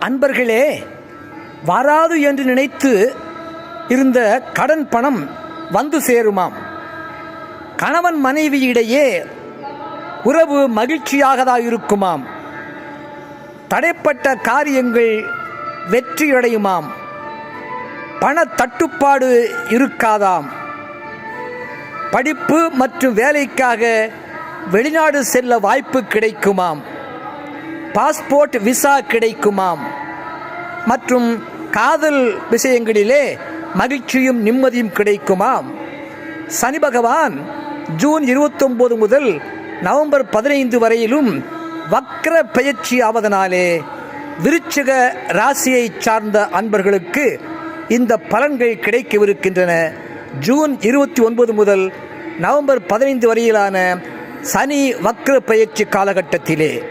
அன்பர்களே, வராது என்று நினைத்து இருந்த கடன் பணம் வந்து சேருமாம். கணவன் மனைவியிடையே உறவு மகிழ்ச்சியாகதான் இருக்குமாம். தடைப்பட்ட காரியங்கள் வெற்றியடையுமாம். பண தட்டுப்பாடு இருக்காதாம். படிப்பு மற்றும் வேலைக்காக வெளிநாடு செல்ல வாய்ப்பு கிடைக்குமாம். Passport visa கிடைக்குமாம். மற்றும் காதல் விஷயங்களிலே மகிழ்ச்சியும் நிம்மதியும் கிடைக்குமாம். சனி பகவான் ஜூன் 29 முதல் நவம்பர் 15 வரையிலும் வக்ர பெயர்ச்சி ஆவதனாலே விருச்சிக ராசியை சார்ந்த அன்பர்களுக்கு இந்த பலன்கள் கிடைக்கவிருக்கின்றன. ஜூன் 29 முதல் நவம்பர் 15 வரையிலான சனி வக்ர பெயர்ச்சி காலகட்டத்திலே